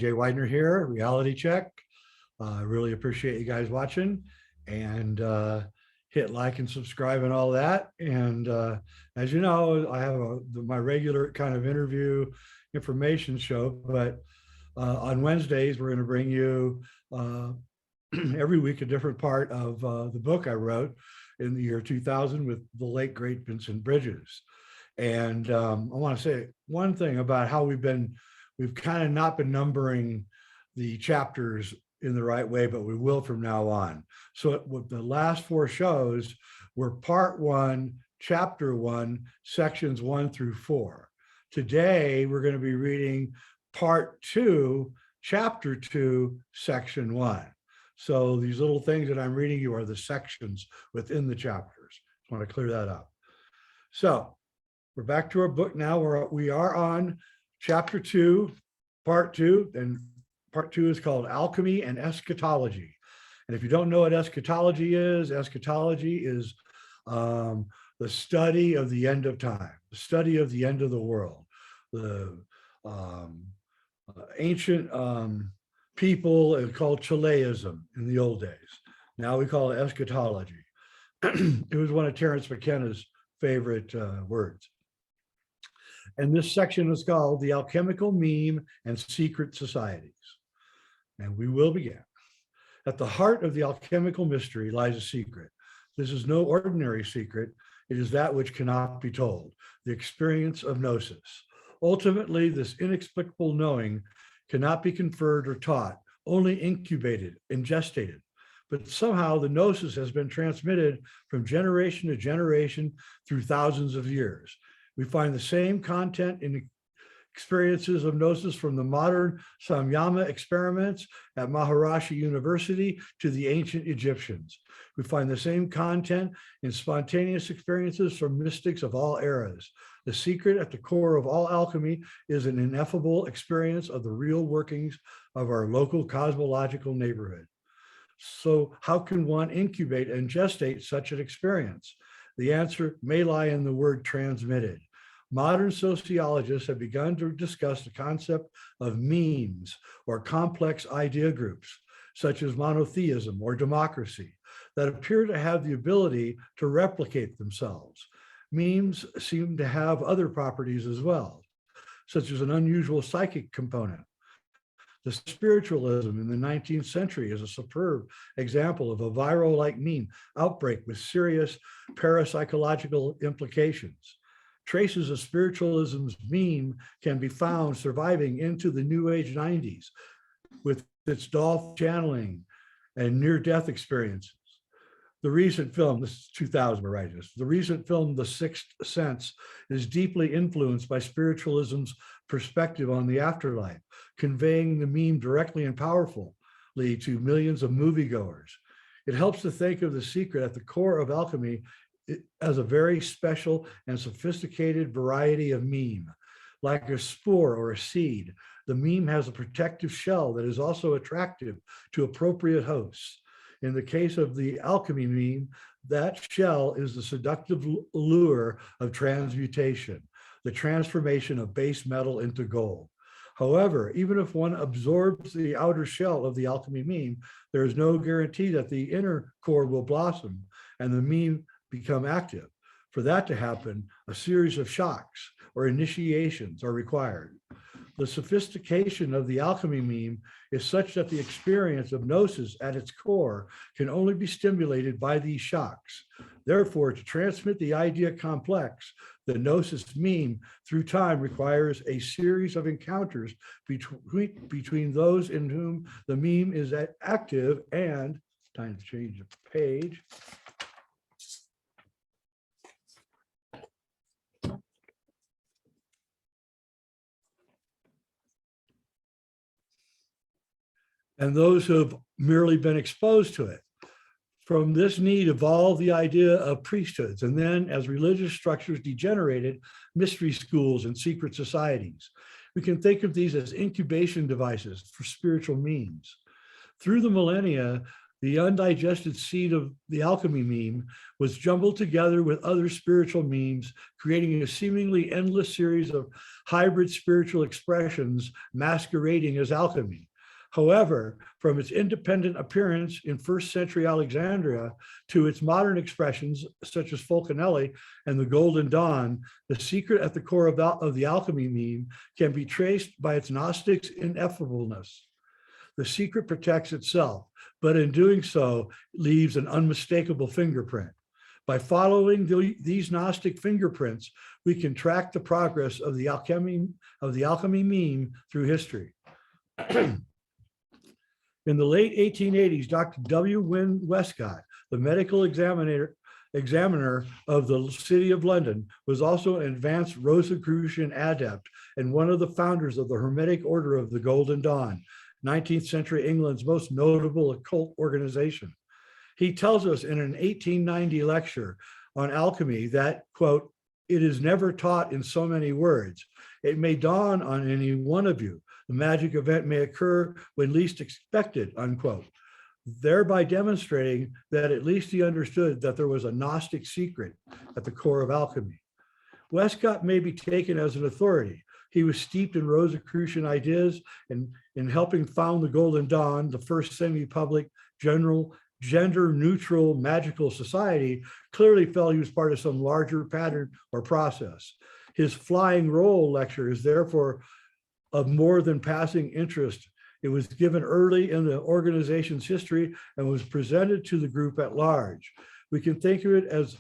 Jay Widener here, Reality Check. I really appreciate you guys watching, and hit like and subscribe and all that. And as you know, I have my regular kind of interview information show, but on Wednesdays, we're going to bring you every week a different part of the book I wrote in the year 2000 with the late, great Vincent Bridges. And I want to say one thing about how we've kind of not been numbering the chapters in the right way, but we will from now on. So with the last 4 shows were part 1, chapter 1, sections 1 through 4. Today, we're going to be reading part 2, chapter 2, section 1. So these little things that I'm reading you are the sections within the chapters. Just want to clear that up. So we're back to our book now. We are on chapter 2, part 2, and part 2 is called Alchemy and Eschatology. And if you don't know what eschatology is the study of the end of time, the study of the end of the world. The ancient people called Chaleism in the old days. Now we call it eschatology. It was one of Terence McKenna's favorite words. And this section is called The Alchemical Meme and Secret Societies. And we will begin. At the heart of the alchemical mystery lies a secret. This is no ordinary secret. It is that which cannot be told, the experience of gnosis. Ultimately, this inexplicable knowing cannot be conferred or taught, only incubated and gestated. But somehow the gnosis has been transmitted from generation to generation through thousands of years. We find the same content in experiences of gnosis from the modern Samyama experiments at Maharishi University to the ancient Egyptians. We find the same content in spontaneous experiences from mystics of all eras. The secret at the core of all alchemy is an ineffable experience of the real workings of our local cosmological neighborhood. So how can one incubate and gestate such an experience? The answer may lie in the word transmitted. Modern sociologists have begun to discuss the concept of memes or complex idea groups, such as monotheism or democracy, that appear to have the ability to replicate themselves. Memes seem to have other properties as well, such as an unusual psychic component. The spiritualism in the 19th century is a superb example of a viral-like meme outbreak with serious parapsychological implications. Traces of spiritualism's meme can be found surviving into the New Age 90s with its dolphin channeling and near-death experiences. The recent film, this is 2000, we're writing this, the recent film, The Sixth Sense, is deeply influenced by spiritualism's perspective on the afterlife, conveying the meme directly and powerfully to millions of moviegoers. It helps to think of the secret at the core of alchemy as a very special and sophisticated variety of meme. Like a spore or a seed, the meme has a protective shell that is also attractive to appropriate hosts. In the case of the alchemy meme, that shell is the seductive lure of transmutation, the transformation of base metal into gold. However, even if one absorbs the outer shell of the alchemy meme, there is no guarantee that the inner core will blossom and the meme become active. For that to happen, a series of shocks or initiations are required. The sophistication of the alchemy meme is such that the experience of gnosis at its core can only be stimulated by these shocks. Therefore, to transmit the idea complex, the gnosis meme through time requires a series of encounters between those in whom the meme is active and, time to change the page, and those who have merely been exposed to it. From this need evolved the idea of priesthoods, and then as religious structures degenerated, mystery schools and secret societies. We can think of these as incubation devices for spiritual memes. Through the millennia, The undigested seed of the alchemy meme was jumbled together with other spiritual memes, creating a seemingly endless series of hybrid spiritual expressions masquerading as alchemy. However, from its independent appearance in first century Alexandria to its modern expressions, such as Fulcanelli and the Golden Dawn, the secret at the core of the alchemy meme can be traced by its Gnostic ineffableness. The secret protects itself, but in doing so, leaves an unmistakable fingerprint. By following these Gnostic fingerprints, we can track the progress of the alchemy meme through history. In the late 1880s, Dr. W. Wynne Westcott, the medical examiner of the City of London, was also an advanced Rosicrucian adept and one of the founders of the Hermetic Order of the Golden Dawn, 19th century England's most notable occult organization. He tells us in an 1890 lecture on alchemy that, quote, "It is never taught in so many words. It may dawn on any one of you. The magic event may occur when least expected," unquote, thereby demonstrating that at least he understood that there was a Gnostic secret at the core of alchemy. Westcott may be taken as an authority. He was steeped in Rosicrucian ideas and in helping found the Golden Dawn, the first semi-public, general, gender-neutral magical society. Clearly felt he was part of some larger pattern or process. His flying roll lecture is therefore of more than passing interest. It was given early in the organization's history and was presented to the group at large. We can think of it as,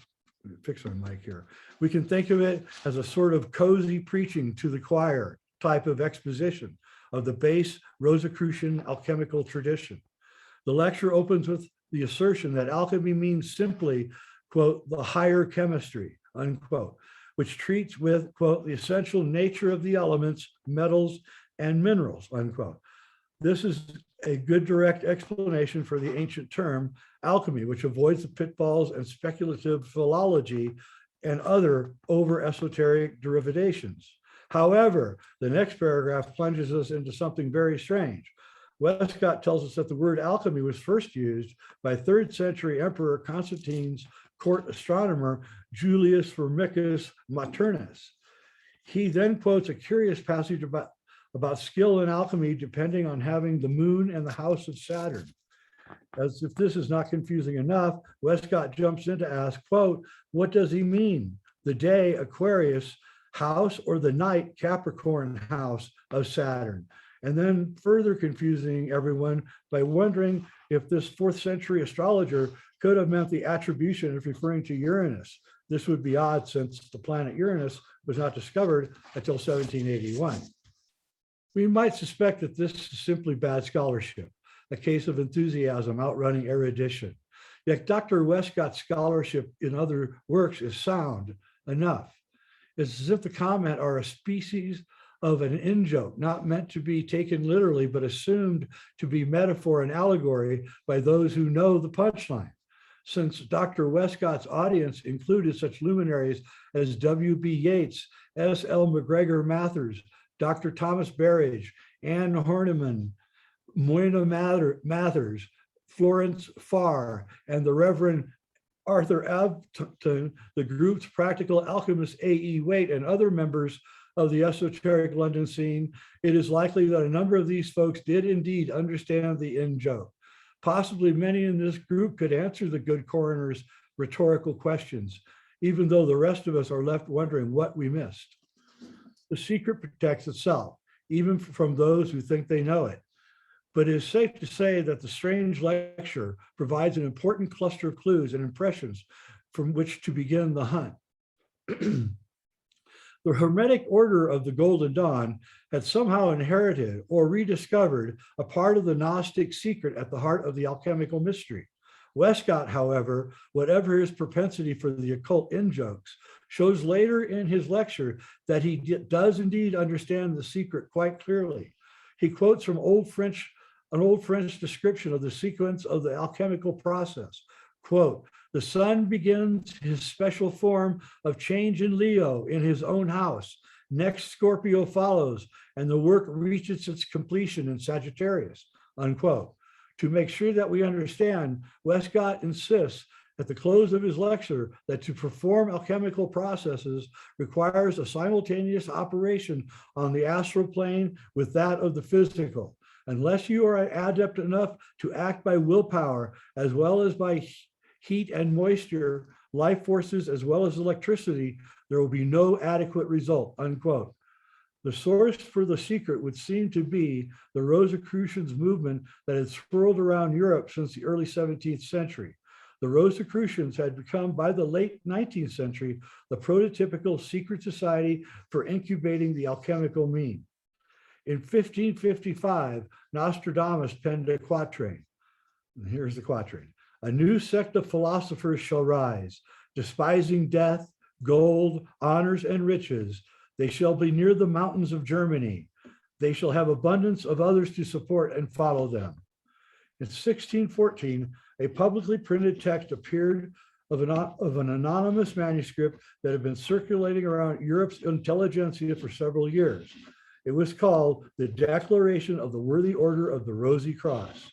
fix my mic here. We can think of it as a sort of cozy preaching to the choir type of exposition of the base Rosicrucian alchemical tradition. The lecture opens with the assertion that alchemy means simply, quote, the higher chemistry, unquote, which treats with, quote, the essential nature of the elements, metals, and minerals, unquote. This is a good direct explanation for the ancient term alchemy, which avoids the pitfalls and speculative philology and other over-esoteric derivations. However, the next paragraph plunges us into something very strange. Westcott tells us that the word alchemy was first used by 3rd century Emperor Constantine's court astronomer Julius Firmicus Maternus. He then quotes a curious passage about skill in alchemy depending on having the moon and the house of Saturn. As if this is not confusing enough, Westcott jumps in to ask, quote, what does he mean? The day Aquarius house or the night Capricorn house of Saturn? And then further confusing everyone by wondering if this 4th century astrologer could have meant the attribution of referring to Uranus. This would be odd since the planet Uranus was not discovered until 1781. We might suspect that this is simply bad scholarship, a case of enthusiasm outrunning erudition. Yet Dr. Westcott's scholarship in other works is sound enough. It's as if the comment are a species of an in-joke, not meant to be taken literally, but assumed to be metaphor and allegory by those who know the punchline. Since Dr. Westcott's audience included such luminaries as W.B. Yeats, S.L. McGregor Mathers, Dr. Thomas Berridge, Anne Horniman, Moyna Mathers, Florence Farr, and the Reverend Arthur Abton, the group's practical alchemist A.E. Waite, and other members of the esoteric London scene, it is likely that a number of these folks did indeed understand the in-joke. Possibly many in this group could answer the good coroner's rhetorical questions, even though the rest of us are left wondering what we missed. The secret protects itself, even from those who think they know it. But it is safe to say that the strange lecture provides an important cluster of clues and impressions from which to begin the hunt. The Hermetic Order of the Golden Dawn had somehow inherited or rediscovered a part of the Gnostic secret at the heart of the alchemical mystery. Westcott, however, whatever his propensity for the occult in-jokes, shows later in his lecture that he does indeed understand the secret quite clearly. He quotes from an old French description of the sequence of the alchemical process. Quote, the sun begins his special form of change in Leo in his own house. Next, Scorpio follows, and the work reaches its completion in Sagittarius, unquote. To make sure that we understand, Westcott insists at the close of his lecture that to perform alchemical processes requires a simultaneous operation on the astral plane with that of the physical. Unless you are adept enough to act by willpower, as well as by heat and moisture, life forces, as well as electricity, there will be no adequate result, unquote. The source for the secret would seem to be the Rosicrucians movement that had swirled around Europe since the early 17th century. The Rosicrucians had become, by the late 19th century, the prototypical secret society for incubating the alchemical mean. In 1555, Nostradamus penned a quatrain. And here's the quatrain. A new sect of philosophers shall rise, despising death, gold, honors, and riches. They shall be near the mountains of Germany. They shall have abundance of others to support and follow them. In 1614, a publicly printed text appeared of an anonymous manuscript that had been circulating around Europe's intelligentsia for several years. It was called the Declaration of the Worthy Order of the Rosy Cross,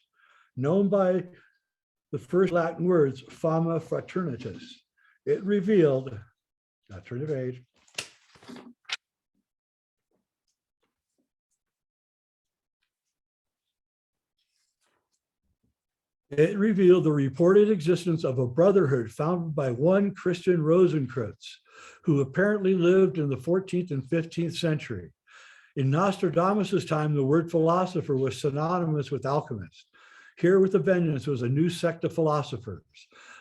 known by the first Latin words, Fama fraternitas. It revealed, now turn the page. It revealed the reported existence of a brotherhood founded by one Christian Rosicrucian, who apparently lived in the 14th and 15th century. In Nostradamus's time, the word philosopher was synonymous with alchemist. Here with a vengeance was a new sect of philosophers.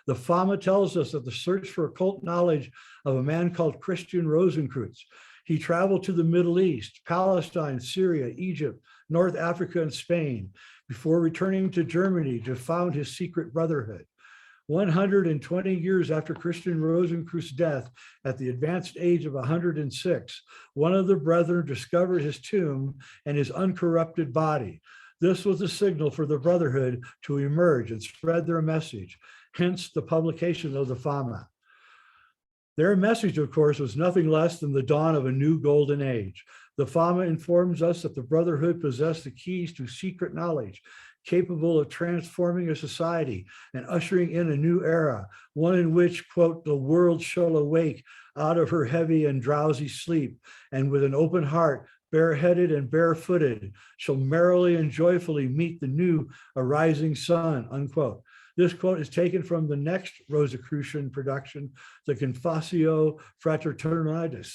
The Fama tells us that the search for occult knowledge of a man called Christian Rosicrucian. He traveled to the Middle East, Palestine, Syria, Egypt, North Africa, and Spain before returning to Germany to found his secret brotherhood. 120 years after Christian Rosicrucian's death at the advanced age of 106, one of the brethren discovered his tomb and his uncorrupted body. This was a signal for the brotherhood to emerge and spread their message, hence the publication of the Fama. Their message, of course, was nothing less than the dawn of a new golden age. The Fama informs us that the brotherhood possessed the keys to secret knowledge, capable of transforming a society and ushering in a new era, one in which, quote, the world shall awake out of her heavy and drowsy sleep, and with an open heart, bareheaded and barefooted, shall merrily and joyfully meet the new arising sun, unquote. This quote is taken from the next Rosicrucian production, the Confessio Fraternitas,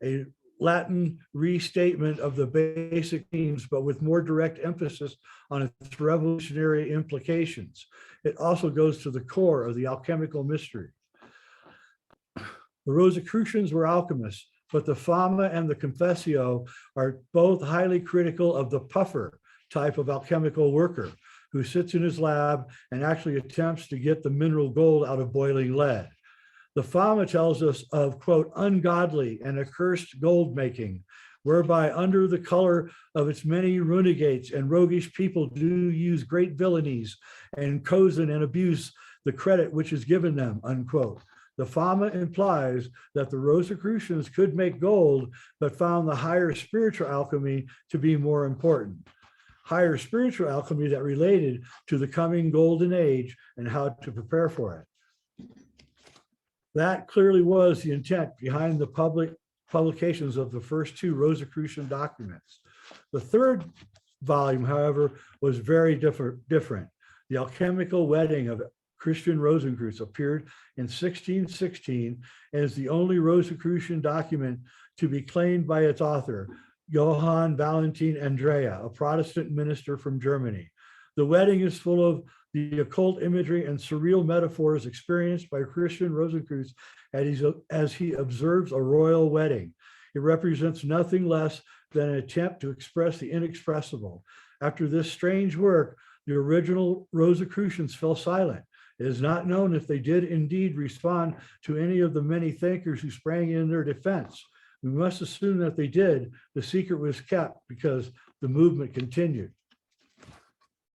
a Latin restatement of the basic themes, but with more direct emphasis on its revolutionary implications. It also goes to the core of the alchemical mystery. The Rosicrucians were alchemists, but the Fama and the Confessio are both highly critical of the puffer type of alchemical worker who sits in his lab and actually attempts to get the mineral gold out of boiling lead. The Fama tells us of, quote, ungodly and accursed gold making, whereby under the color of its many renegates and roguish people do use great villainies and cozen and abuse the credit which is given them, unquote. The Fama implies that the Rosicrucians could make gold, but found the higher spiritual alchemy to be more important. Higher spiritual alchemy that related to the coming golden age and how to prepare for it. That clearly was the intent behind the public publications of the first two Rosicrucian documents. The third volume, however, was very different. The Alchemical Wedding of Christian Rosicrucian appeared in 1616 and is the only Rosicrucian document to be claimed by its author, Johann Valentin Andrea, a Protestant minister from Germany. The wedding is full of the occult imagery and surreal metaphors experienced by Christian Rosicrucian as he observes a royal wedding. It represents nothing less than an attempt to express the inexpressible. After this strange work, the original Rosicrucians fell silent. It is not known if they did indeed respond to any of the many thinkers who sprang in their defense. We must assume that they did. The secret was kept because the movement continued.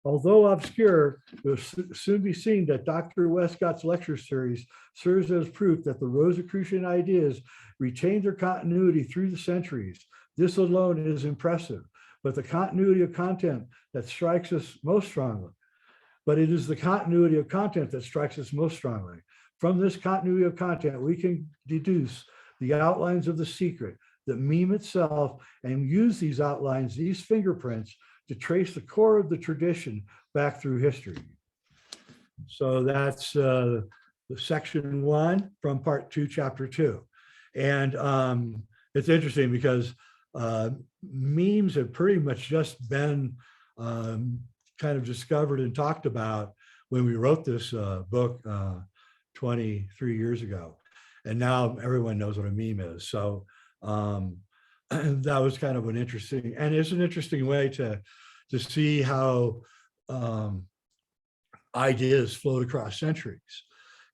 Although obscure, it will soon be seen that Dr. Westcott's lecture series serves as proof that the Rosicrucian ideas retained their continuity through the centuries. This alone is impressive, but the continuity of content that strikes us most strongly but it is the continuity of content that strikes us most strongly. From this continuity of content, we can deduce the outlines of the secret, the meme itself, and use these outlines, these fingerprints, to trace the core of the tradition back through history. So that's the section 1 from part 2, chapter 2. And it's interesting because memes have pretty much just been kind of discovered and talked about when we wrote this book 23 years ago. And now everyone knows what a meme is. So that was kind of an interesting, and it's an interesting way to see how ideas float across centuries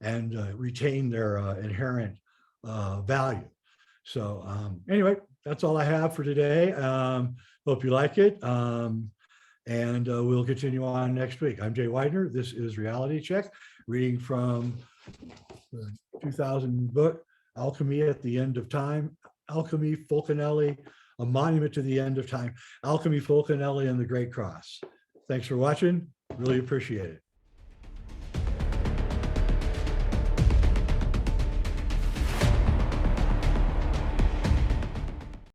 and retain their inherent value. So anyway, that's all I have for today. Hope you like it. And we'll continue on next week. I'm Jay Widener. This is Reality Check, reading from the 2000 book, Alchemy at the End of Time, Alchemy, Fulcanelli, A Monument to the End of Time, Alchemy, Fulcanelli, and the Great Cross. Thanks for watching. Really appreciate it.